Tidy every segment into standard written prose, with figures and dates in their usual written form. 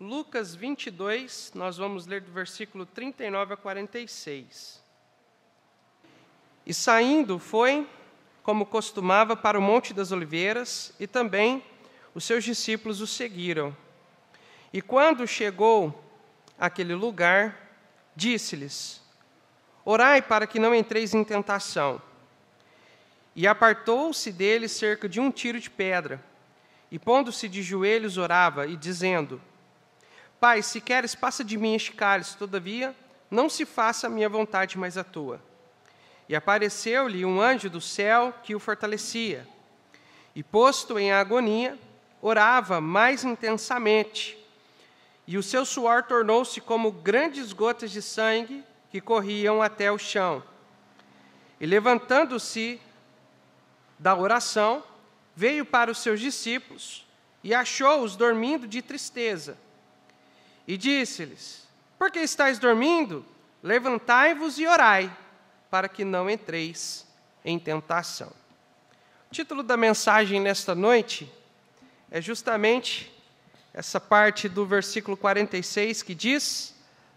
Lucas 22, nós vamos ler do versículo 39 a 46. E saindo foi, como costumava, para o Monte das Oliveiras, e também os seus discípulos o seguiram. E quando chegou àquele lugar, disse-lhes: Orai para que não entreis em tentação. E apartou-se dele cerca de 1 tiro de pedra, e pondo-se de joelhos orava, e dizendo: Pai, se queres, passa de mim este cálice, todavia não se faça a minha vontade, mas a tua. E apareceu-lhe um anjo do céu que o fortalecia. E posto em agonia, orava mais intensamente, e o seu suor tornou-se como grandes gotas de sangue que corriam até o chão. E levantando-se da oração, veio para os seus discípulos e achou-os dormindo de tristeza. E disse-lhes: Por que estáis dormindo? Levantai-vos e orai, para que não entreis em tentação. O título da mensagem nesta noite é justamente essa parte do versículo 46 que diz: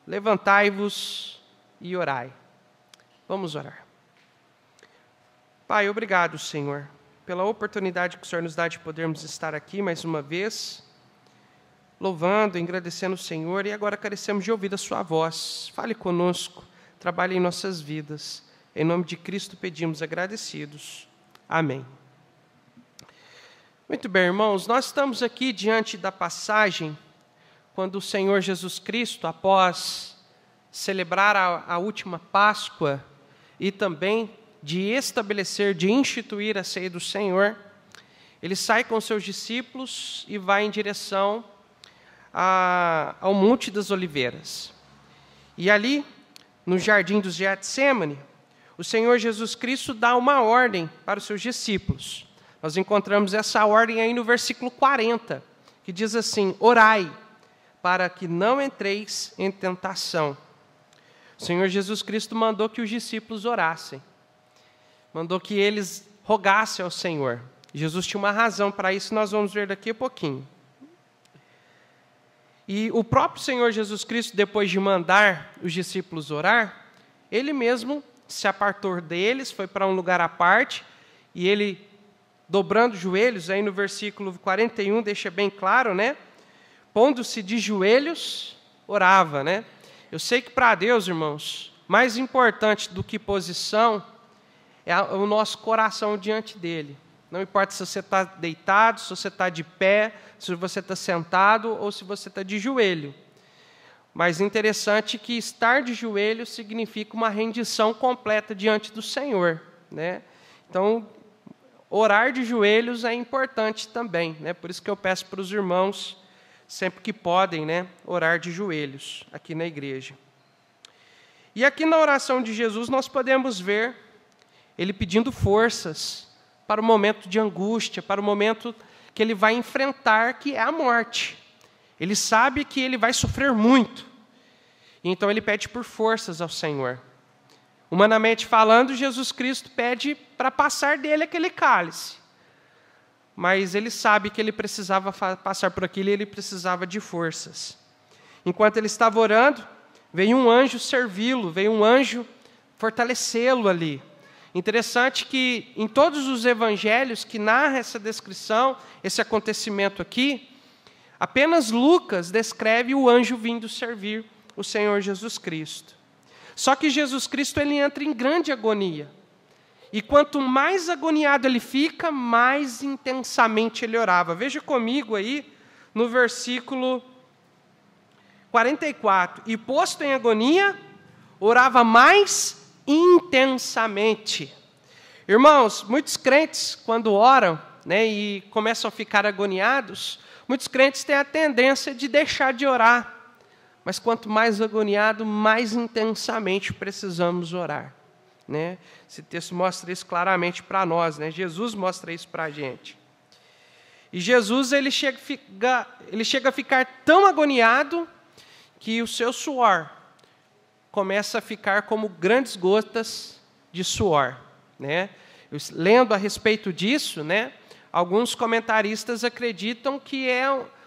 Levantai-vos e orai. Vamos orar. Pai, obrigado, Senhor, pela oportunidade que o Senhor nos dá de podermos estar aqui mais uma vez, louvando, agradecendo o Senhor, e agora carecemos de ouvir a sua voz. Fale conosco, trabalhe em nossas vidas. Em nome de Cristo pedimos agradecidos. Amém. Muito bem, irmãos, nós estamos aqui diante da passagem quando o Senhor Jesus Cristo, após celebrar a última Páscoa e também de estabelecer, de instituir a ceia do Senhor, ele sai com seus discípulos e vai em direção ao Monte das Oliveiras. E ali, no jardim dos Getsêmani, o Senhor Jesus Cristo dá uma ordem para os seus discípulos. Nós encontramos essa ordem aí no versículo 40, que diz assim: Orai, para que não entreis em tentação. O Senhor Jesus Cristo mandou que os discípulos orassem, mandou que eles rogassem ao Senhor. Jesus tinha uma razão para isso, nós vamos ver daqui a pouquinho. E o próprio Senhor Jesus Cristo, depois de mandar os discípulos orar, ele mesmo se apartou deles, foi para um lugar à parte, e ele, dobrando os joelhos, aí no versículo 41, deixa bem claro, né? Pondo-se de joelhos, orava, né? Eu sei que para Deus, irmãos, mais importante do que posição é o nosso coração diante dele. Não importa se você está deitado, se você está de pé, se você está sentado ou se você está de joelho. Mas interessante que estar de joelho significa uma rendição completa diante do Senhor, né? Então, orar de joelhos é importante também, né? Por isso que eu peço para os irmãos, sempre que podem, né, orar de joelhos aqui na igreja. E aqui na oração de Jesus nós podemos ver ele pedindo forças para o momento de angústia, para o momento que ele vai enfrentar, que é a morte. Ele sabe que ele vai sofrer muito. Então ele pede por forças ao Senhor. Humanamente falando, Jesus Cristo pede para passar dele aquele cálice. Mas ele sabe que ele precisava passar por aquilo e ele precisava de forças. Enquanto ele estava orando, veio um anjo servi-lo, veio um anjo fortalecê-lo ali. Interessante que em todos os evangelhos que narram essa descrição, esse acontecimento aqui, apenas Lucas descreve o anjo vindo servir o Senhor Jesus Cristo. Só que Jesus Cristo ele entra em grande agonia. E quanto mais agoniado ele fica, mais intensamente ele orava. Veja comigo aí no versículo 44. E posto em agonia, orava mais intensamente. Irmãos, muitos crentes, quando oram, né, e começam a ficar agoniados, muitos crentes têm a tendência de deixar de orar. Mas quanto mais agoniado, mais intensamente precisamos orar, né? Esse texto mostra isso claramente para nós, né? Jesus mostra isso para a gente. E Jesus ele chega a ficar tão agoniado que o seu suor começa a ficar como grandes gotas de suor, né? Lendo a respeito disso, né, alguns comentaristas acreditam que é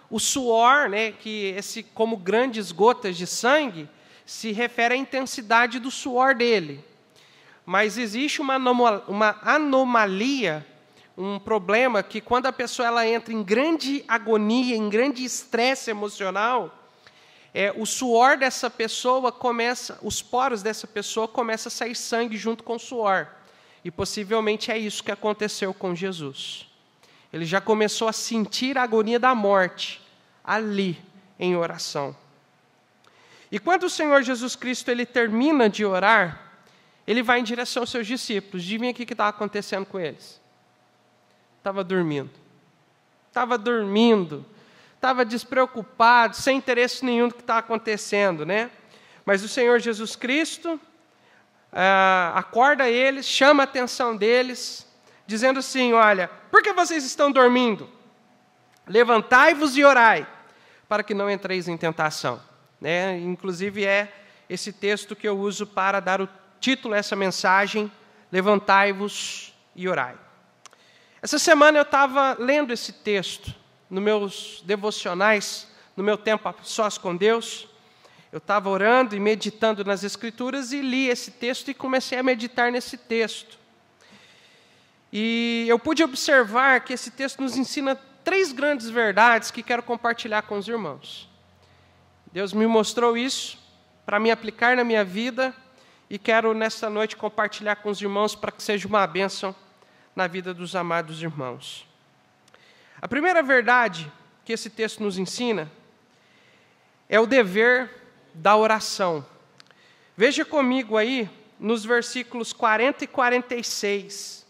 o suor, né, que como grandes gotas de sangue, se refere à intensidade do suor dele. Mas existe uma anomalia, um problema, que quando a pessoa ela entra em grande agonia, em grande estresse emocional, o suor dessa pessoa os poros dessa pessoa começam a sair sangue junto com o suor. E possivelmente é isso que aconteceu com Jesus. Ele já começou a sentir a agonia da morte ali em oração. E quando o Senhor Jesus Cristo ele termina de orar, ele vai em direção aos seus discípulos. Adivinha o que estava acontecendo com eles? Estava dormindo. Estava despreocupado, sem interesse nenhum do que estava acontecendo, né? Mas o Senhor Jesus Cristo acorda eles, chama a atenção deles, dizendo assim: olha, por que vocês estão dormindo? Levantai-vos e orai, para que não entreis em tentação. Né? Inclusive é esse texto que eu uso para dar o título a essa mensagem: levantai-vos e orai. Essa semana eu estava lendo esse texto nos meus devocionais, no meu tempo a sós com Deus. Eu estava orando e meditando nas Escrituras e li esse texto e comecei a meditar nesse texto. E eu pude observar que esse texto nos ensina 3 grandes verdades que quero compartilhar com os irmãos. Deus me mostrou isso para me aplicar na minha vida e quero nesta noite compartilhar com os irmãos para que seja uma bênção na vida dos amados irmãos. A primeira verdade que esse texto nos ensina é o dever da oração. Veja comigo aí nos versículos 40 e 46.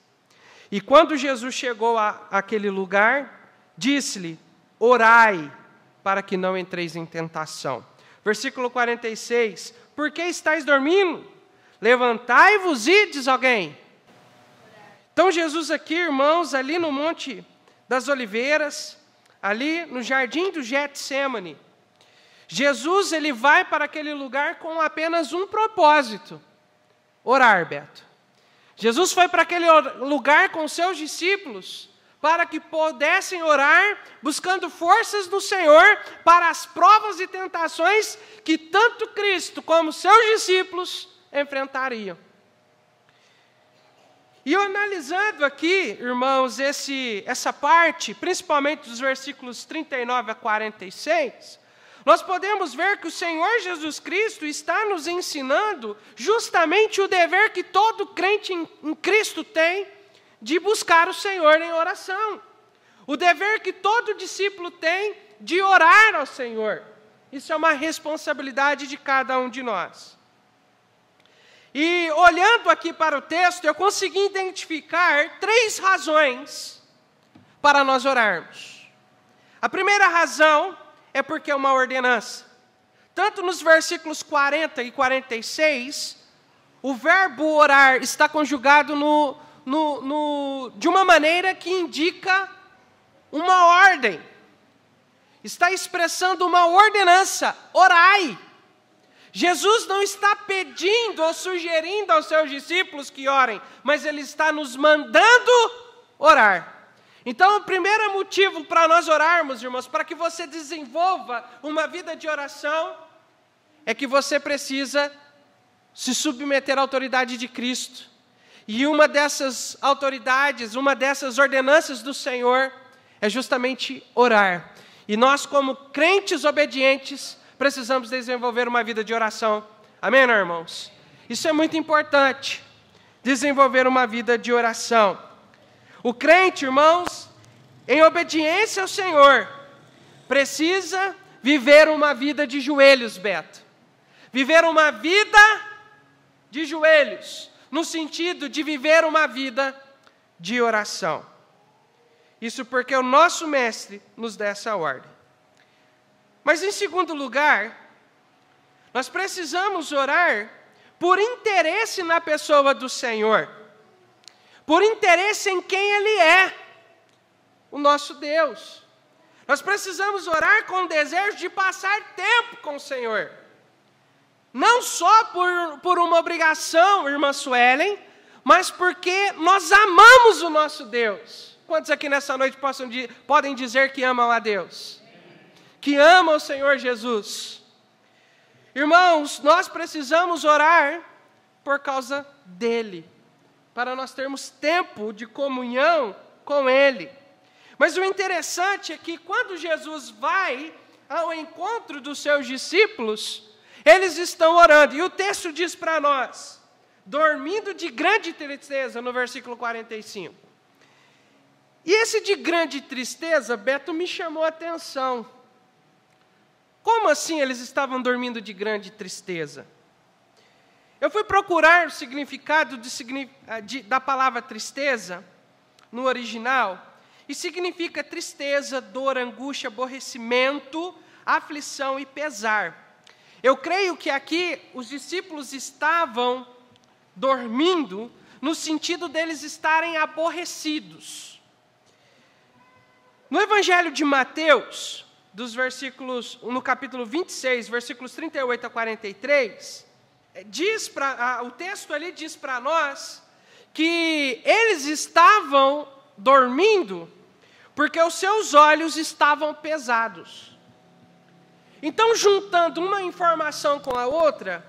E quando Jesus chegou àquele lugar, disse-lhe: orai, para que não entreis em tentação. Versículo 46. Por que estáis dormindo? Levantai-vos e, diz alguém. Então Jesus aqui, irmãos, ali no Monte das Oliveiras, ali no jardim do Getsêmani, Jesus ele vai para aquele lugar com apenas um propósito: orar, Beto. Jesus foi para aquele lugar com seus discípulos para que pudessem orar, buscando forças do Senhor para as provas e tentações que tanto Cristo como seus discípulos enfrentariam. E eu analisando aqui, irmãos, essa parte, principalmente dos versículos 39 a 46, nós podemos ver que o Senhor Jesus Cristo está nos ensinando justamente o dever que todo crente em Cristo tem de buscar o Senhor em oração. O dever que todo discípulo tem de orar ao Senhor. Isso é uma responsabilidade de cada um de nós. E olhando aqui para o texto, eu consegui identificar 3 razões para nós orarmos. A primeira razão é porque é uma ordenança. Tanto nos versículos 40 e 46, o verbo orar está conjugado de uma maneira que indica uma ordem. Está expressando uma ordenança: orai. Jesus não está pedindo ou sugerindo aos seus discípulos que orem, mas Ele está nos mandando orar. Então, o primeiro motivo para nós orarmos, irmãos, para que você desenvolva uma vida de oração, é que você precisa se submeter à autoridade de Cristo. E uma dessas autoridades, uma dessas ordenanças do Senhor, é justamente orar. E nós, como crentes obedientes, precisamos desenvolver uma vida de oração. Amém, irmãos? Isso é muito importante, desenvolver uma vida de oração. O crente, irmãos, em obediência ao Senhor, precisa viver uma vida de joelhos, Beto. Viver uma vida de joelhos, no sentido de viver uma vida de oração. Isso porque o nosso mestre nos dá essa ordem. Mas em segundo lugar, nós precisamos orar por interesse na pessoa do Senhor, por interesse em quem Ele é, o nosso Deus. Nós precisamos orar com o desejo de passar tempo com o Senhor. Não só por uma obrigação, irmã Suelen, mas porque nós amamos o nosso Deus. Quantos aqui nessa noite podem dizer que amam a Deus? que ama o Senhor Jesus. Irmãos, nós precisamos orar por causa dele, para nós termos tempo de comunhão com ele. Mas o interessante é que quando Jesus vai ao encontro dos seus discípulos, eles estão orando. E o texto diz para nós, dormindo de grande tristeza, no versículo 45. E esse de grande tristeza, Beto, me chamou a atenção. Como assim eles estavam dormindo de grande tristeza? Eu fui procurar o significado da palavra tristeza no original, e significa tristeza, dor, angústia, aborrecimento, aflição e pesar. Eu creio que aqui os discípulos estavam dormindo no sentido deles estarem aborrecidos. No Evangelho de Mateus, no capítulo 26, versículos 38 a 43, o texto ali diz para nós que eles estavam dormindo porque os seus olhos estavam pesados. Então, juntando uma informação com a outra,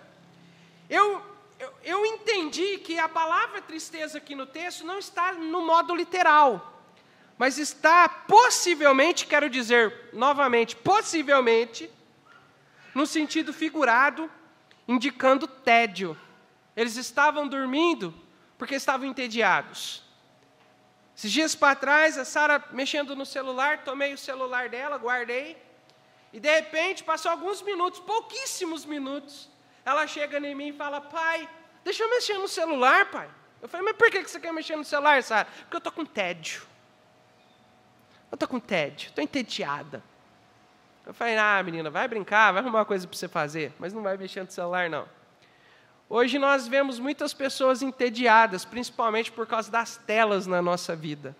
eu entendi que a palavra tristeza aqui no texto não está no modo literal, mas está possivelmente, quero dizer novamente, possivelmente, no sentido figurado, indicando tédio. Eles estavam dormindo porque estavam entediados. Esses dias para trás, a Sara mexendo no celular, tomei o celular dela, guardei, e de repente, passou alguns minutos, pouquíssimos minutos, ela chega em mim e fala, pai, deixa eu mexer no celular, pai. Eu falei, mas por que você quer mexer no celular, Sara? Porque eu estou com tédio. Eu estou com tédio, estou entediada. Eu falei, menina, vai brincar, vai arrumar uma coisa para você fazer, mas não vai mexer no celular, não. Hoje nós vemos muitas pessoas entediadas, principalmente por causa das telas na nossa vida.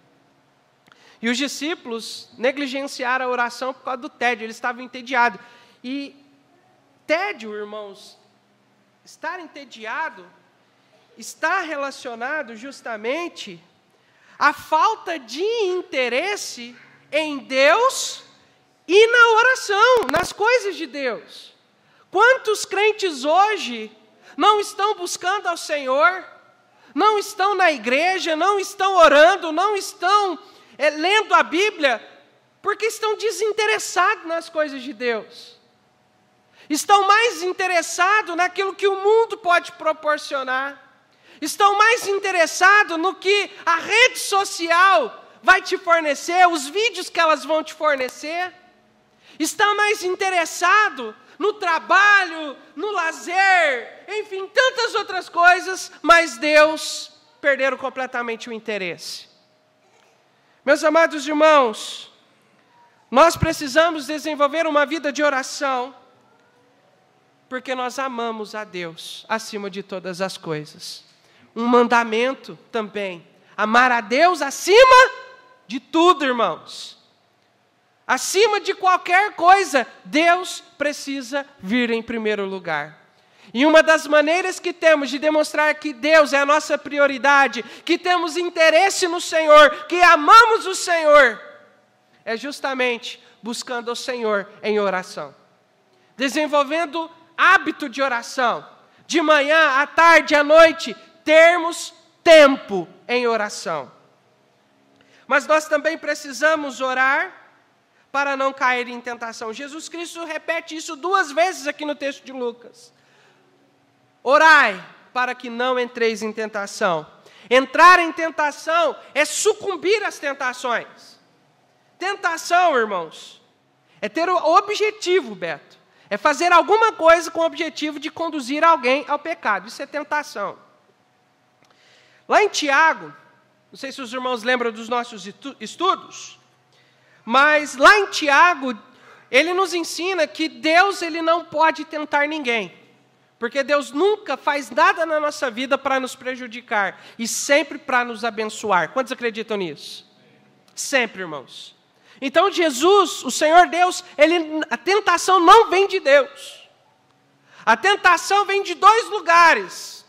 E os discípulos negligenciaram a oração por causa do tédio, eles estavam entediados. E tédio, irmãos, estar entediado, está relacionado justamente à falta de interesse em Deus e na oração, nas coisas de Deus. Quantos crentes hoje não estão buscando ao Senhor, não estão na igreja, não estão orando, não estão lendo a Bíblia, porque estão desinteressados nas coisas de Deus. Estão mais interessados naquilo que o mundo pode proporcionar. Estão mais interessados no que a rede social vai te fornecer, os vídeos que elas vão te fornecer. Estão mais interessados no trabalho, no lazer, enfim, tantas outras coisas, mas Deus perderam completamente o interesse. Meus amados irmãos, nós precisamos desenvolver uma vida de oração, porque nós amamos a Deus acima de todas as coisas. Um mandamento também, amar a Deus acima de tudo, irmãos. Acima de qualquer coisa, Deus precisa vir em primeiro lugar. E uma das maneiras que temos de demonstrar que Deus é a nossa prioridade, que temos interesse no Senhor, que amamos o Senhor, é justamente buscando o Senhor em oração. Desenvolvendo hábito de oração. De manhã, à tarde, à noite, termos tempo em oração. Mas nós também precisamos orar para não cair em tentação. Jesus Cristo repete isso 2 vezes aqui no texto de Lucas. Orai para que não entreis em tentação. Entrar em tentação é sucumbir às tentações. Tentação, irmãos, é ter o objetivo, Beto. É fazer alguma coisa com o objetivo de conduzir alguém ao pecado. Isso é tentação. Lá em Tiago, não sei se os irmãos lembram dos nossos estudos, mas lá em Tiago, ele nos ensina que Deus ele não pode tentar ninguém. Porque Deus nunca faz nada na nossa vida para nos prejudicar, e sempre para nos abençoar. Quantos acreditam nisso? Sempre, irmãos. Então Jesus, o Senhor Deus, a tentação não vem de Deus. A tentação vem de 2 lugares.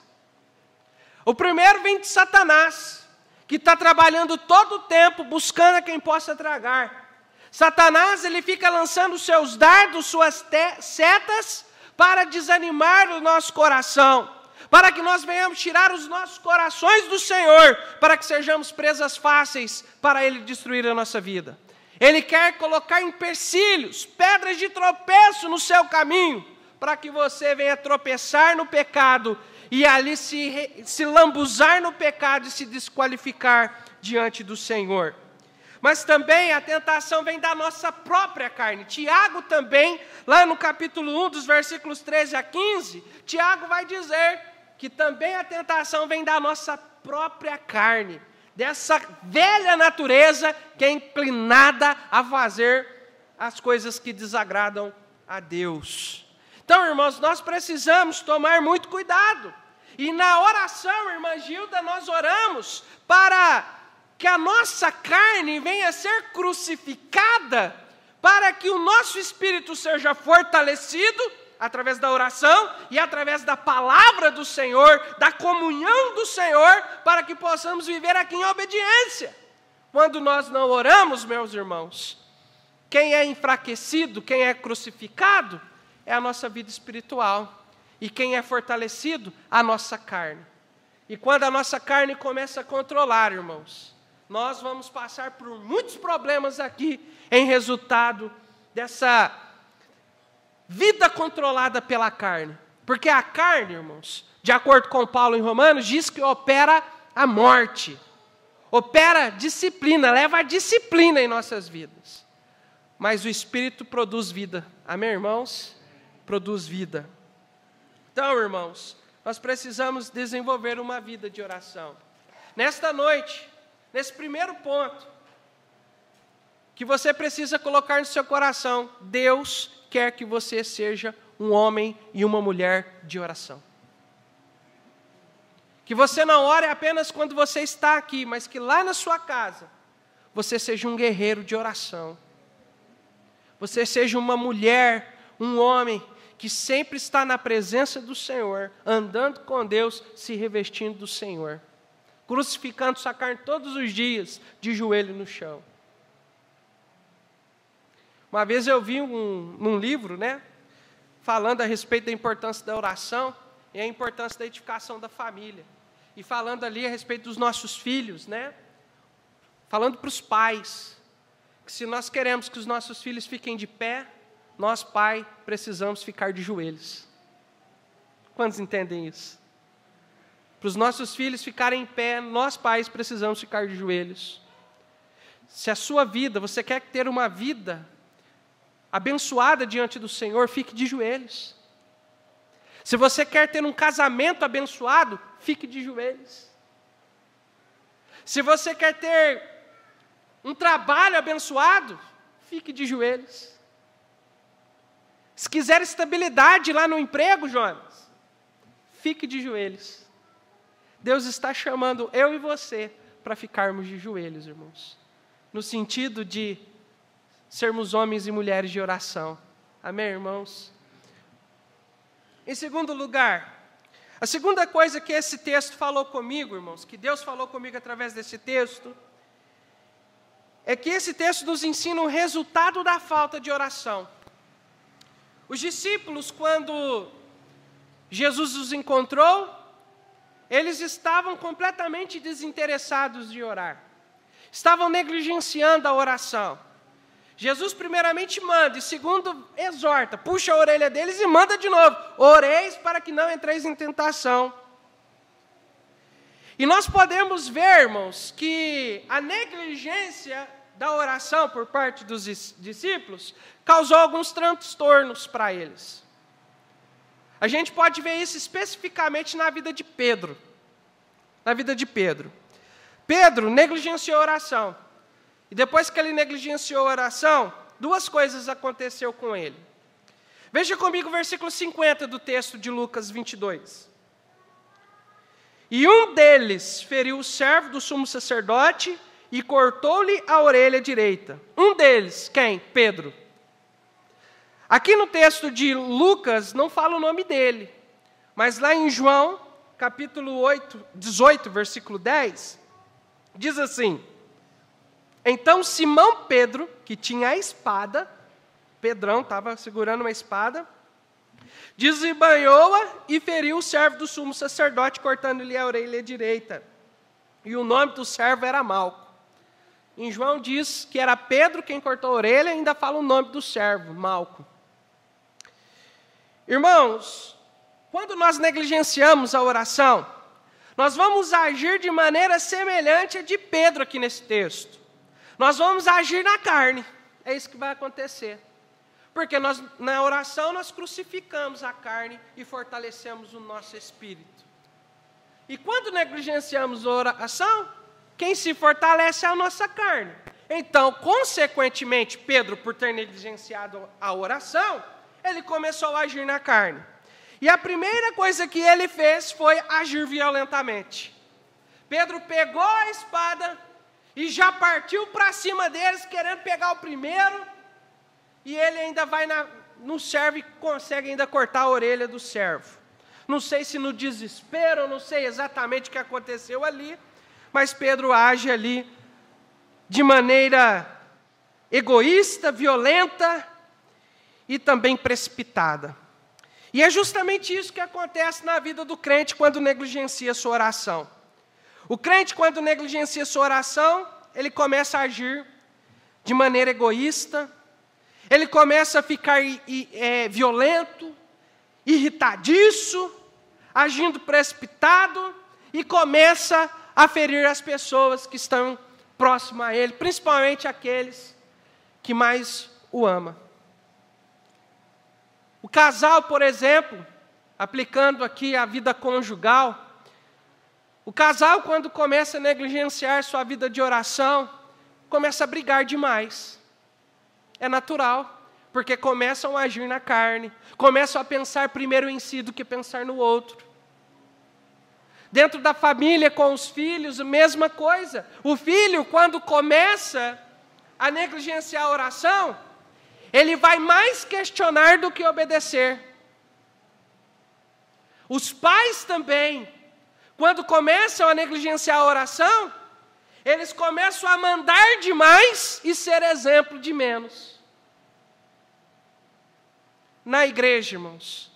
O primeiro vem de Satanás, que está trabalhando todo o tempo buscando a quem possa tragar. Satanás, ele fica lançando seus dardos, suas setas, para desanimar o nosso coração, para que nós venhamos tirar os nossos corações do Senhor, para que sejamos presas fáceis para Ele destruir a nossa vida. Ele quer colocar empecilhos, pedras de tropeço no seu caminho, para que você venha tropeçar no pecado e ali se lambuzar no pecado e se desqualificar diante do Senhor. Mas também a tentação vem da nossa própria carne. Tiago também, lá no capítulo 1, dos versículos 13 a 15, Tiago vai dizer que também a tentação vem da nossa própria carne, dessa velha natureza que é inclinada a fazer as coisas que desagradam a Deus. Então, irmãos, nós precisamos tomar muito cuidado. E na oração, irmã Gilda, nós oramos para que a nossa carne venha a ser crucificada, para que o nosso espírito seja fortalecido através da oração e através da palavra do Senhor, da comunhão do Senhor, para que possamos viver aqui em obediência. Quando nós não oramos, meus irmãos, quem é enfraquecido, quem é crucificado, é a nossa vida espiritual. E quem é fortalecido? A nossa carne. E quando a nossa carne começa a controlar, irmãos, nós vamos passar por muitos problemas aqui em resultado dessa vida controlada pela carne. Porque a carne, irmãos, de acordo com Paulo em Romanos, diz que opera a morte. Opera disciplina, leva a disciplina em nossas vidas. Mas o Espírito produz vida. Amém, irmãos? Produz vida. Então, irmãos, nós precisamos desenvolver uma vida de oração. Nesta noite, nesse primeiro ponto, que você precisa colocar no seu coração, Deus quer que você seja um homem e uma mulher de oração. Que você não ore apenas quando você está aqui, mas que lá na sua casa, você seja um guerreiro de oração. Você seja uma mulher, um homem, que sempre está na presença do Senhor, andando com Deus, se revestindo do Senhor, crucificando sua carne todos os dias, de joelho no chão. Uma vez eu vi num livro, falando a respeito da importância da oração e a importância da edificação da família. E falando ali a respeito dos nossos filhos, falando para os pais, que se nós queremos que os nossos filhos fiquem de pé, nós, pai, precisamos ficar de joelhos. Quantos entendem isso? Para os nossos filhos ficarem em pé, nós, pais, precisamos ficar de joelhos. Se a sua vida, você quer ter uma vida abençoada diante do Senhor, fique de joelhos. Se você quer ter um casamento abençoado, fique de joelhos. Se você quer ter um trabalho abençoado, fique de joelhos. Se quiser estabilidade lá no emprego, Jonas, fique de joelhos. Deus está chamando eu e você para ficarmos de joelhos, irmãos. No sentido de sermos homens e mulheres de oração. Amém, irmãos? Em segundo lugar, a segunda coisa que esse texto falou comigo, irmãos, que Deus falou comigo através desse texto, é que esse texto nos ensina o resultado da falta de oração. Os discípulos, quando Jesus os encontrou, eles estavam completamente desinteressados de orar. Estavam negligenciando a oração. Jesus primeiramente manda, e segundo exorta, puxa a orelha deles e manda de novo. Oreis para que não entreis em tentação. E nós podemos ver, irmãos, que a negligência da oração por parte dos discípulos causou alguns transtornos para eles. A gente pode ver isso especificamente na vida de Pedro. Na vida de Pedro. Pedro negligenciou a oração. E depois que ele negligenciou a oração, duas coisas aconteceram com ele. Veja comigo o versículo 50 do texto de Lucas 22. E um deles feriu o servo do sumo sacerdote e cortou-lhe a orelha direita. Um deles, quem? Pedro. Aqui no texto de Lucas não fala o nome dele, mas lá em João, capítulo 18, versículo 10, diz assim: Então Simão Pedro, que tinha a espada, Pedrão estava segurando uma espada, desembainhou-a e feriu o servo do sumo sacerdote, cortando-lhe a orelha direita. E o nome do servo era Malco. Em João diz que era Pedro quem cortou a orelha, e ainda fala o nome do servo, Malco. Irmãos, quando nós negligenciamos a oração, nós vamos agir de maneira semelhante a de Pedro aqui nesse texto. Nós vamos agir na carne, é isso que vai acontecer. Porque na oração nós crucificamos a carne e fortalecemos o nosso espírito. E quando negligenciamos a oração, quem se fortalece é a nossa carne. Então, consequentemente, Pedro, por ter negligenciado a oração, ele começou a agir na carne. E a primeira coisa que ele fez foi agir violentamente. Pedro pegou a espada e já partiu para cima deles, querendo pegar o primeiro, e ele ainda vai no servo e consegue ainda cortar a orelha do servo. Não sei se no desespero, não sei exatamente o que aconteceu ali, mas Pedro age ali de maneira egoísta, violenta e também precipitada. E é justamente isso que acontece na vida do crente quando negligencia sua oração. O crente, quando negligencia sua oração, ele começa a agir de maneira egoísta, ele começa a ficar violento, irritadiço, agindo precipitado e começa a ferir as pessoas que estão próximas a ele, principalmente aqueles que mais o amam. O casal, por exemplo, aplicando aqui a vida conjugal, o casal, quando começa a negligenciar sua vida de oração, começa a brigar demais. É natural, porque começam a agir na carne, começam a pensar primeiro em si do que pensar no outro. Dentro da família, com os filhos, a mesma coisa. O filho, quando começa a negligenciar a oração, ele vai mais questionar do que obedecer. Os pais também, quando começam a negligenciar a oração, eles começam a mandar demais e ser exemplo de menos. Na igreja, irmãos,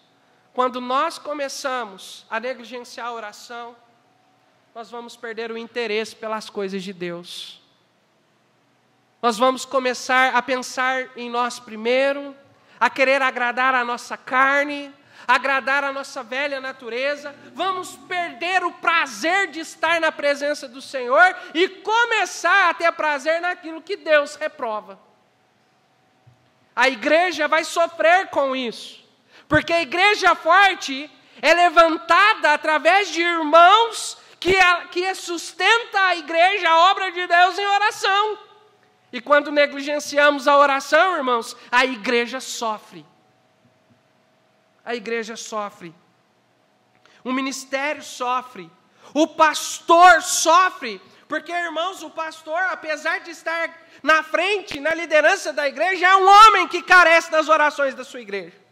quando nós começamos a negligenciar a oração, nós vamos perder o interesse pelas coisas de Deus. Nós vamos começar a pensar em nós primeiro, a querer agradar a nossa carne, agradar a nossa velha natureza. Vamos perder o prazer de estar na presença do Senhor e começar a ter prazer naquilo que Deus reprova. A igreja vai sofrer com isso. Porque a igreja forte é levantada através de irmãos que sustenta a igreja, a obra de Deus em oração. E quando negligenciamos a oração, irmãos, a igreja sofre. A igreja sofre. O ministério sofre. O pastor sofre. Porque, irmãos, o pastor, apesar de estar na frente, na liderança da igreja, é um homem que carece das orações da sua igreja.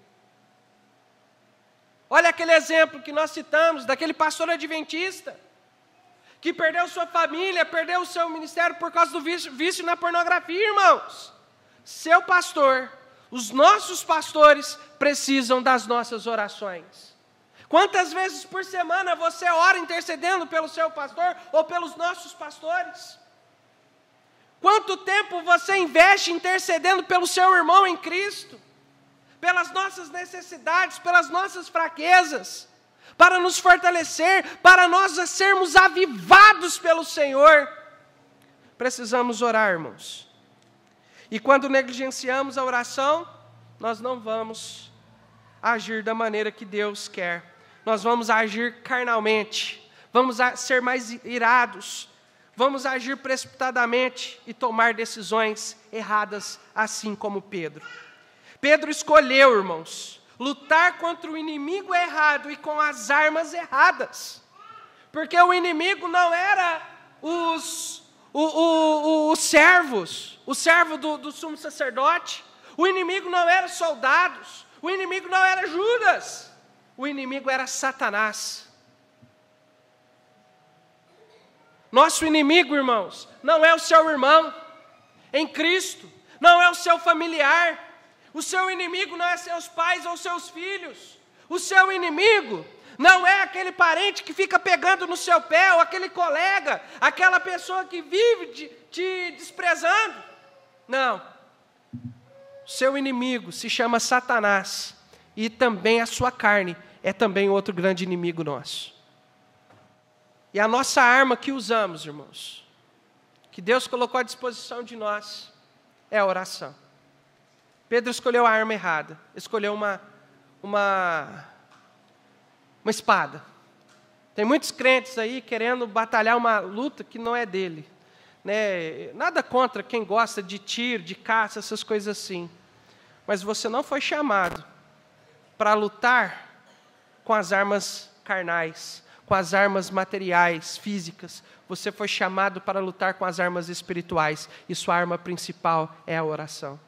Olha aquele exemplo que nós citamos, daquele pastor adventista, que perdeu sua família, perdeu o seu ministério por causa do vício na pornografia, irmãos. Seu pastor, os nossos pastores precisam das nossas orações. Quantas vezes por semana você ora intercedendo pelo seu pastor ou pelos nossos pastores? Quanto tempo você investe intercedendo pelo seu irmão em Cristo? Pelas nossas necessidades, pelas nossas fraquezas, para nos fortalecer, para nós sermos avivados pelo Senhor. Precisamos orar, irmãos. E quando negligenciamos a oração, nós não vamos agir da maneira que Deus quer. Nós vamos agir carnalmente, vamos ser mais irados, vamos agir precipitadamente e tomar decisões erradas, assim como Pedro. Pedro escolheu, irmãos, lutar contra o inimigo errado e com as armas erradas. Porque o inimigo não era os servos, o servo do sumo sacerdote. O inimigo não era soldados. O inimigo não era Judas. O inimigo era Satanás. Nosso inimigo, irmãos, não é o seu irmão. em Cristo, não é o seu familiar. O seu inimigo não é seus pais ou seus filhos. O seu inimigo não é aquele parente que fica pegando no seu pé, ou aquele colega, aquela pessoa que vive te desprezando. Não. O seu inimigo se chama Satanás. E também a sua carne é também outro grande inimigo nosso. E a nossa arma que usamos, irmãos, que Deus colocou à disposição de nós, é a oração. Pedro escolheu a arma errada. Escolheu uma espada. Tem muitos crentes aí querendo batalhar uma luta que não é dele. Né? Nada contra quem gosta de tiro, de caça, essas coisas assim. Mas você não foi chamado para lutar com as armas carnais, com as armas materiais, físicas. Você foi chamado para lutar com as armas espirituais. E sua arma principal é a oração.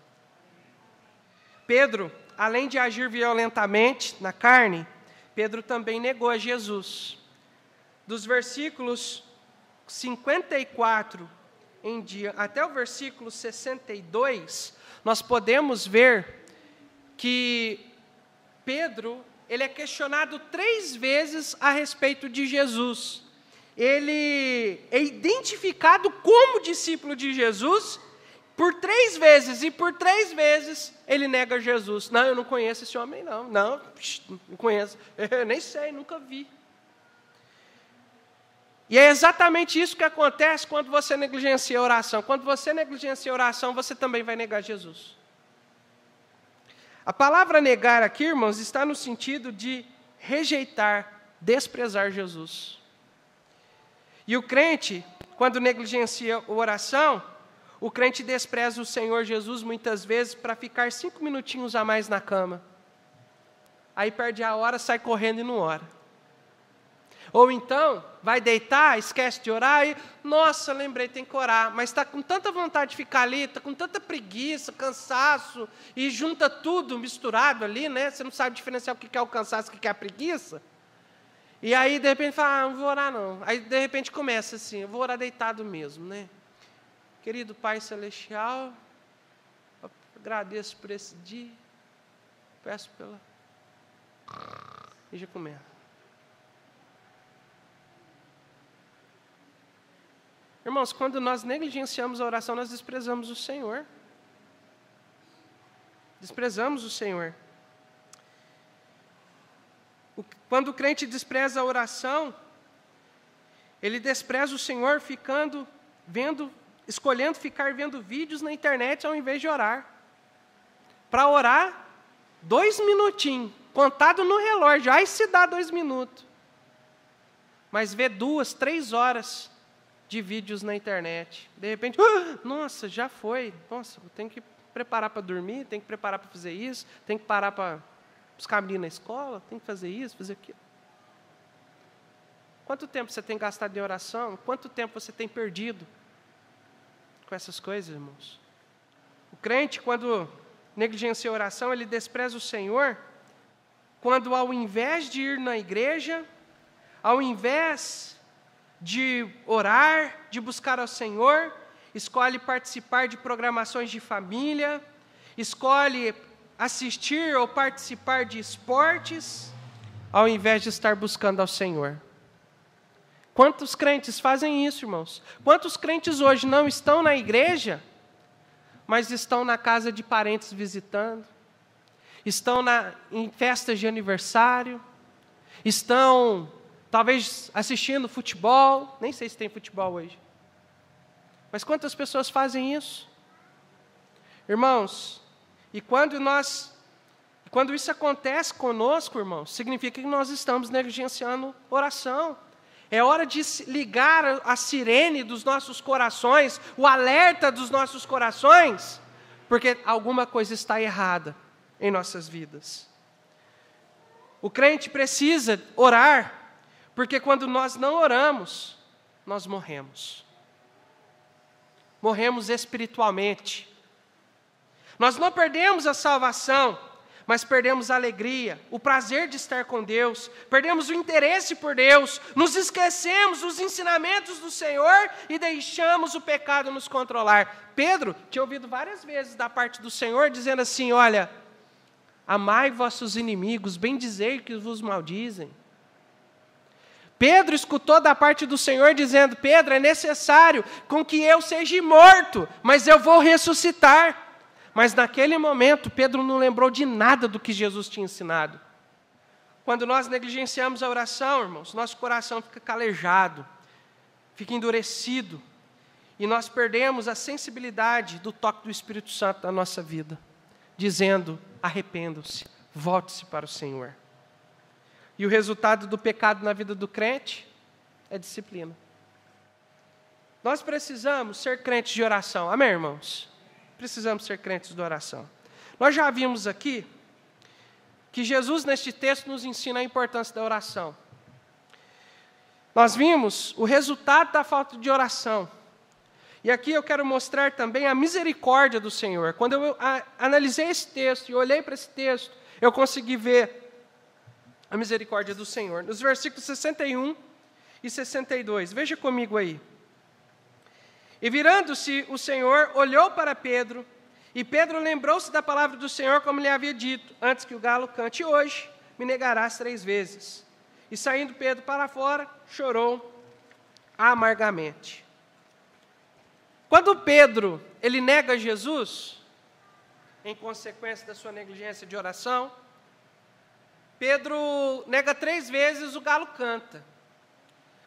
Pedro, além de agir violentamente na carne, Pedro também negou a Jesus. Dos versículos 54 em dia até o versículo 62, nós podemos ver que Pedro, ele é questionado 3 vezes a respeito de Jesus. Ele é identificado como discípulo de Jesus por 3 vezes, e por 3 vezes ele nega Jesus. Não, eu não conheço esse homem, não. Não conheço. Eu nem sei, nunca vi. E é exatamente isso que acontece quando você negligencia a oração. Quando você negligencia a oração, você também vai negar Jesus. A palavra negar aqui, irmãos, está no sentido de rejeitar, desprezar Jesus. E o crente, quando negligencia a oração, o crente despreza o Senhor Jesus muitas vezes para ficar 5 minutinhos a mais na cama. Aí perde a hora, sai correndo e não ora. Ou então, vai deitar, esquece de orar e, nossa, lembrei, tem que orar. Mas está com tanta vontade de ficar ali, está com tanta preguiça, cansaço, e junta tudo misturado ali, né? Você não sabe diferenciar o que é o cansaço e o que é a preguiça. E aí, de repente, fala, não vou orar não. Aí, de repente, começa assim, eu vou orar deitado mesmo, né? Querido Pai Celestial, agradeço por esse dia, peço pela... E já começa. Irmãos, quando nós negligenciamos a oração, nós desprezamos o Senhor. Desprezamos o Senhor. Quando o crente despreza a oração, ele despreza o Senhor escolhendo ficar vendo vídeos na internet ao invés de orar. Para orar, 2 minutinhos, contado no relógio, aí se dá 2 minutos. Mas vê 2, 3 horas de vídeos na internet. De repente, nossa, já foi. Nossa, eu tenho que preparar para dormir, tenho que preparar para fazer isso, tenho que parar para buscar a menina na escola, tenho que fazer isso, fazer aquilo. Quanto tempo você tem gastado em oração? Quanto tempo você tem perdido com essas coisas, irmãos? O crente, quando negligencia a oração, ele despreza o Senhor, quando ao invés de ir na igreja, ao invés de orar, de buscar ao Senhor, escolhe participar de programações de família, escolhe assistir ou participar de esportes, ao invés de estar buscando ao Senhor. Quantos crentes fazem isso, irmãos? Quantos crentes hoje não estão na igreja, mas estão na casa de parentes visitando, estão em festas de aniversário, estão talvez assistindo futebol, nem sei se tem futebol hoje. Mas quantas pessoas fazem isso? Irmãos, e quando isso acontece conosco, irmãos, significa que nós estamos negligenciando oração. É hora de ligar a sirene dos nossos corações, o alerta dos nossos corações, porque alguma coisa está errada em nossas vidas. O crente precisa orar, porque quando nós não oramos, nós morremos. Morremos espiritualmente. Nós não perdemos a salvação, mas perdemos a alegria, o prazer de estar com Deus, perdemos o interesse por Deus, nos esquecemos dos ensinamentos do Senhor e deixamos o pecado nos controlar. Pedro tinha ouvido várias vezes da parte do Senhor, dizendo assim, olha, amai vossos inimigos, bendizei que vos maldizem. Pedro escutou da parte do Senhor dizendo, Pedro, é necessário com que eu seja morto, mas eu vou ressuscitar. Mas naquele momento, Pedro não lembrou de nada do que Jesus tinha ensinado. Quando nós negligenciamos a oração, irmãos, nosso coração fica calejado, fica endurecido, e nós perdemos a sensibilidade do toque do Espírito Santo na nossa vida, dizendo, arrependam-se, volte-se para o Senhor. E o resultado do pecado na vida do crente é disciplina. Nós precisamos ser crentes de oração, amém, irmãos? Precisamos ser crentes de oração. Nós já vimos aqui que Jesus, neste texto, nos ensina a importância da oração. Nós vimos o resultado da falta de oração. E aqui eu quero mostrar também a misericórdia do Senhor. Quando eu analisei esse texto e olhei para esse texto, eu consegui ver a misericórdia do Senhor. Nos versículos 61 e 62, veja comigo aí. E virando-se o Senhor, olhou para Pedro, e Pedro lembrou-se da palavra do Senhor, como lhe havia dito, antes que o galo cante hoje, me negarás 3 vezes. E saindo Pedro para fora, chorou amargamente. Quando Pedro, ele nega Jesus, em consequência da sua negligência de oração, Pedro nega 3 vezes, o galo canta.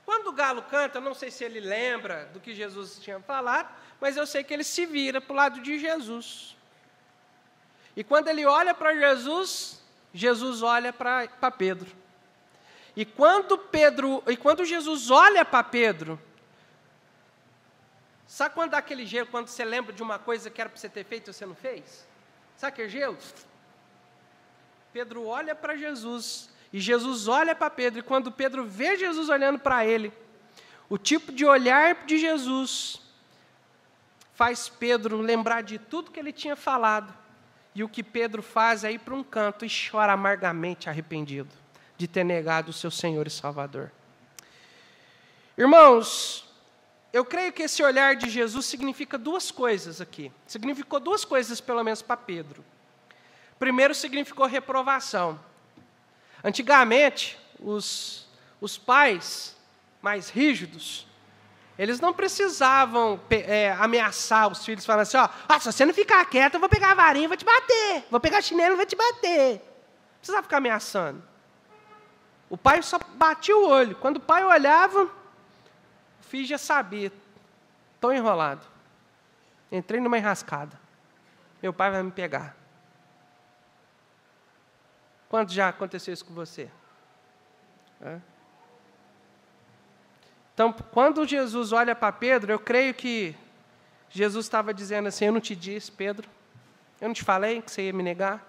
Quando o galo canta, eu não sei se ele lembra do que Jesus tinha falado, mas eu sei que ele se vira para o lado de Jesus. E quando ele olha para Jesus, Jesus olha para Pedro. E quando Jesus olha para Pedro, sabe quando dá aquele gelo, quando você lembra de uma coisa que era para você ter feito e você não fez? Sabe aquele gelo? Pedro olha para Jesus, e Jesus olha para Pedro, e quando Pedro vê Jesus olhando para ele, o tipo de olhar de Jesus faz Pedro lembrar de tudo que ele tinha falado, e o que Pedro faz é ir para um canto e chora amargamente arrependido de ter negado o seu Senhor e Salvador. Irmãos, eu creio que esse olhar de Jesus significa 2 coisas aqui. Significou 2 coisas, pelo menos, para Pedro. Primeiro, significou reprovação. Antigamente, os pais mais rígidos, eles não precisavam ameaçar os filhos, falando assim, se você não ficar quieto, eu vou pegar a varinha e vou te bater. Vou pegar a chinelo e vou te bater. Não precisava ficar ameaçando. O pai só batia o olho. Quando o pai olhava, o filho já sabia. Estou enrolado. Entrei numa enrascada. Meu pai vai me pegar. Quando já aconteceu isso com você? Então, quando Jesus olha para Pedro, eu creio que Jesus estava dizendo assim, eu não te disse, Pedro? Eu não te falei que você ia me negar?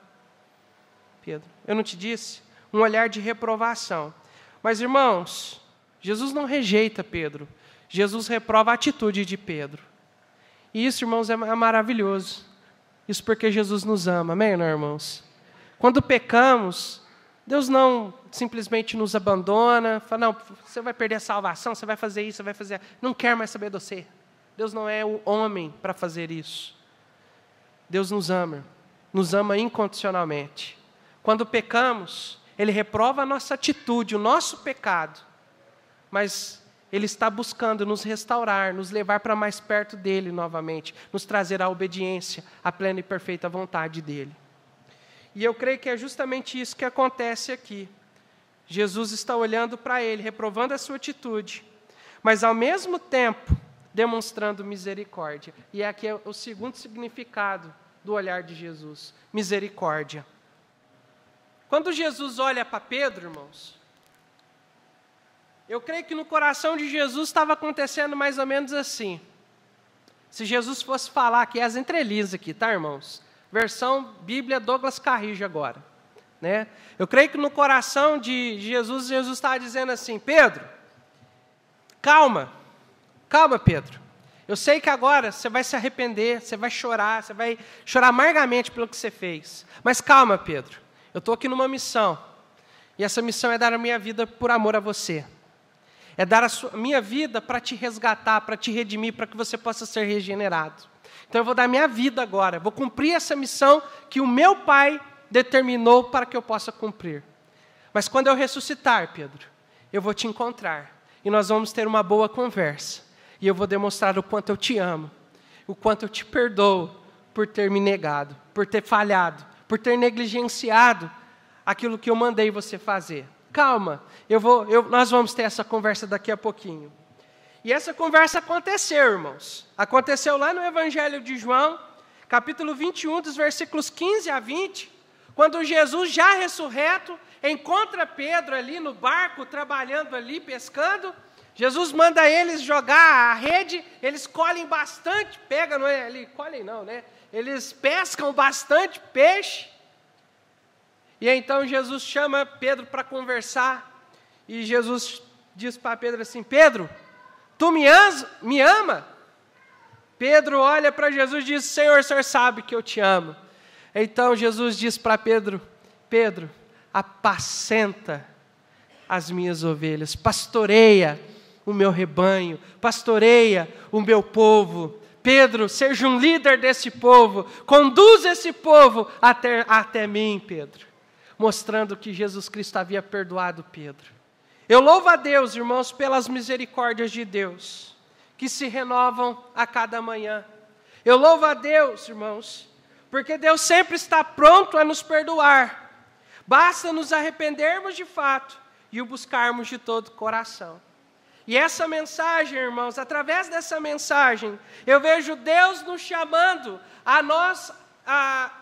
Pedro, eu não te disse? Um olhar de reprovação. Mas, irmãos, Jesus não rejeita Pedro. Jesus reprova a atitude de Pedro. E isso, irmãos, é maravilhoso. Isso porque Jesus nos ama, amém, irmãos? Quando pecamos, Deus não simplesmente nos abandona, fala, não, você vai perder a salvação, você vai fazer isso, você vai fazer... Não quer mais saber de você. Deus não é o homem para fazer isso. Deus nos ama incondicionalmente. Quando pecamos, Ele reprova a nossa atitude, o nosso pecado, mas Ele está buscando nos restaurar, nos levar para mais perto dEle novamente, nos trazer a obediência, a plena e perfeita vontade dEle. E eu creio que é justamente isso que acontece aqui. Jesus está olhando para ele, reprovando a sua atitude, mas ao mesmo tempo demonstrando misericórdia. E aqui é o segundo significado do olhar de Jesus, misericórdia. Quando Jesus olha para Pedro, irmãos, eu creio que no coração de Jesus estava acontecendo mais ou menos assim. Se Jesus fosse falar aqui, as entrelinhas aqui, tá, irmãos? Versão Bíblia Douglas Carrijo agora. Né? Eu creio que no coração de Jesus, Jesus estava dizendo assim, Pedro, calma, Pedro. Eu sei que agora você vai se arrepender, você vai chorar amargamente pelo que você fez. Mas calma, Pedro, eu estou aqui numa missão. E essa missão é dar a minha vida por amor a você. É dar a minha vida para te resgatar, para te redimir, para que você possa ser regenerado. Então eu vou dar a minha vida agora, vou cumprir essa missão que o meu Pai determinou para que eu possa cumprir. Mas quando eu ressuscitar, Pedro, eu vou te encontrar. E nós vamos ter uma boa conversa. E eu vou demonstrar o quanto eu te amo, o quanto eu te perdoo por ter me negado, por ter falhado, por ter negligenciado aquilo que eu mandei você fazer. Calma, nós vamos ter essa conversa daqui a pouquinho. E essa conversa aconteceu, irmãos. Aconteceu lá no Evangelho de João, capítulo 21, dos versículos 15 a 20, quando Jesus, já ressurreto, encontra Pedro ali no barco, trabalhando ali, pescando. Jesus manda eles jogar a rede, eles colhem bastante, eles pescam bastante peixe. E então Jesus chama Pedro para conversar, e Jesus diz para Pedro assim: Pedro, tu me ama? Pedro olha para Jesus e diz: Senhor, o Senhor sabe que eu te amo. Então Jesus diz para Pedro: Pedro, apacenta as minhas ovelhas, pastoreia o meu rebanho, pastoreia o meu povo. Pedro, seja um líder desse povo, conduz esse povo até mim, Pedro. Mostrando que Jesus Cristo havia perdoado Pedro. Eu louvo a Deus, irmãos, pelas misericórdias de Deus, que se renovam a cada manhã. Eu louvo a Deus, irmãos, porque Deus sempre está pronto a nos perdoar. Basta nos arrependermos de fato e o buscarmos de todo o coração. E essa mensagem, irmãos, através dessa mensagem, eu vejo Deus nos chamando,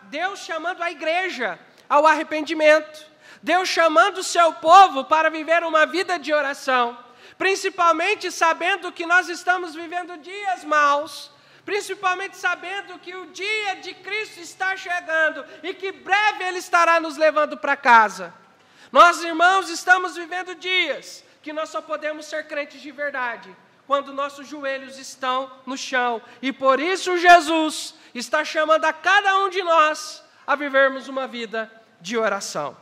Deus chamando a igreja ao arrependimento. Deus chamando o seu povo para viver uma vida de oração. Principalmente sabendo que nós estamos vivendo dias maus. Principalmente sabendo que o dia de Cristo está chegando e que breve Ele estará nos levando para casa. Nós, irmãos, estamos vivendo dias que nós só podemos ser crentes de verdade quando nossos joelhos estão no chão. E por isso Jesus está chamando a cada um de nós a vivermos uma vida de oração.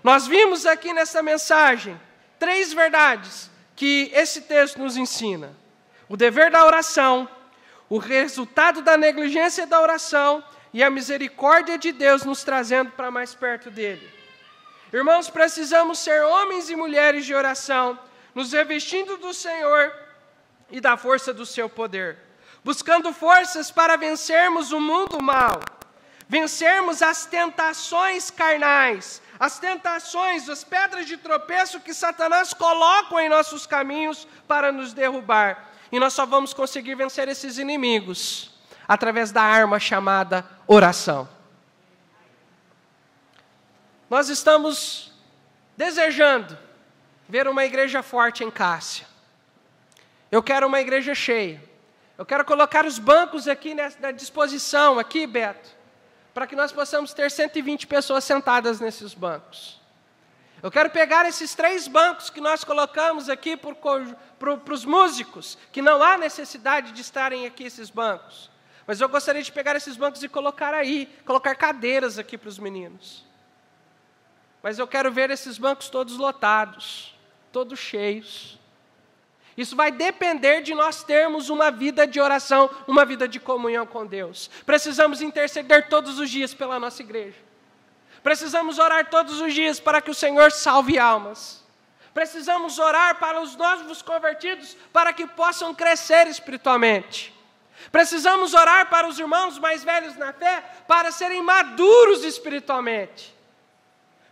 Nós vimos aqui nessa mensagem 3 verdades que esse texto nos ensina: o dever da oração, o resultado da negligência da oração e a misericórdia de Deus nos trazendo para mais perto dele. Irmãos, precisamos ser homens e mulheres de oração, nos revestindo do Senhor e da força do seu poder, buscando forças para vencermos o mundo mau, vencermos as tentações carnais, as tentações, as pedras de tropeço que Satanás coloca em nossos caminhos para nos derrubar. E nós só vamos conseguir vencer esses inimigos através da arma chamada oração. Nós estamos desejando ver uma igreja forte em Cássia. Eu quero uma igreja cheia. Eu quero colocar os bancos aqui na disposição, aqui, Beto, para que nós possamos ter 120 pessoas sentadas nesses bancos. Eu quero pegar esses 3 bancos que nós colocamos aqui para os músicos, que não há necessidade de estarem aqui esses bancos. Mas eu gostaria de pegar esses bancos e colocar aí, colocar cadeiras aqui para os meninos. Mas eu quero ver esses bancos todos lotados, todos cheios. Isso vai depender de nós termos uma vida de oração, uma vida de comunhão com Deus. Precisamos interceder todos os dias pela nossa igreja. Precisamos orar todos os dias para que o Senhor salve almas. Precisamos orar para os novos convertidos, para que possam crescer espiritualmente. Precisamos orar para os irmãos mais velhos na fé, para serem maduros espiritualmente.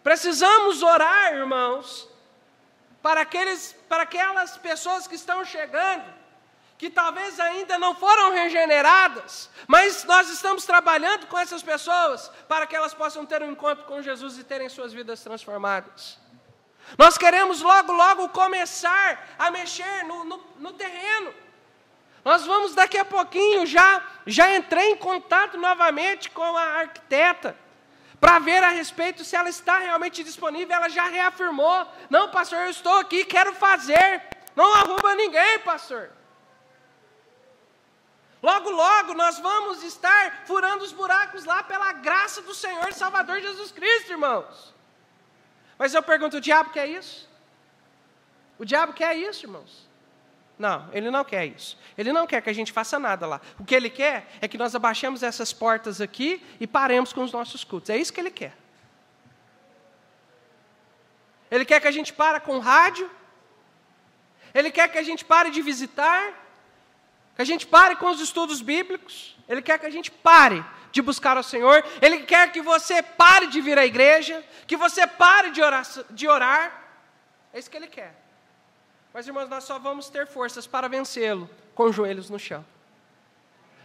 Precisamos orar, irmãos, para aquelas pessoas que estão chegando, que talvez ainda não foram regeneradas, mas nós estamos trabalhando com essas pessoas para que elas possam ter um encontro com Jesus e terem suas vidas transformadas. Nós queremos logo começar a mexer no terreno. Nós vamos daqui a pouquinho, já entrei em contato novamente com a arquiteta, para ver a respeito se ela está realmente disponível. Ela já reafirmou: não, pastor, eu estou aqui, quero fazer. Não arruma ninguém, pastor. Logo, logo, nós vamos estar furando os buracos lá pela graça do Senhor e Salvador Jesus Cristo, irmãos. Mas eu pergunto, o diabo quer isso? O diabo quer isso, irmãos? Não, ele não quer isso. Ele não quer que a gente faça nada lá. O que ele quer é que nós abaixemos essas portas aqui e paremos com os nossos cultos. É isso que ele quer. Ele quer que a gente pare com o rádio. Ele quer que a gente pare de visitar. Que a gente pare com os estudos bíblicos. Ele quer que a gente pare de buscar ao Senhor. Ele quer que você pare de vir à igreja. Que você pare de orar. É isso que ele quer. Mas, irmãos, nós só vamos ter forças para vencê-lo com os joelhos no chão.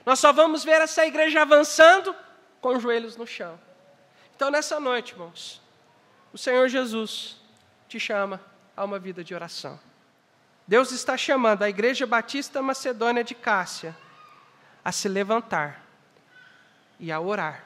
Nós só vamos ver essa igreja avançando com os joelhos no chão. Então, nessa noite, irmãos, o Senhor Jesus te chama a uma vida de oração. Deus está chamando a Igreja Batista Macedônia de Cássia a se levantar e a orar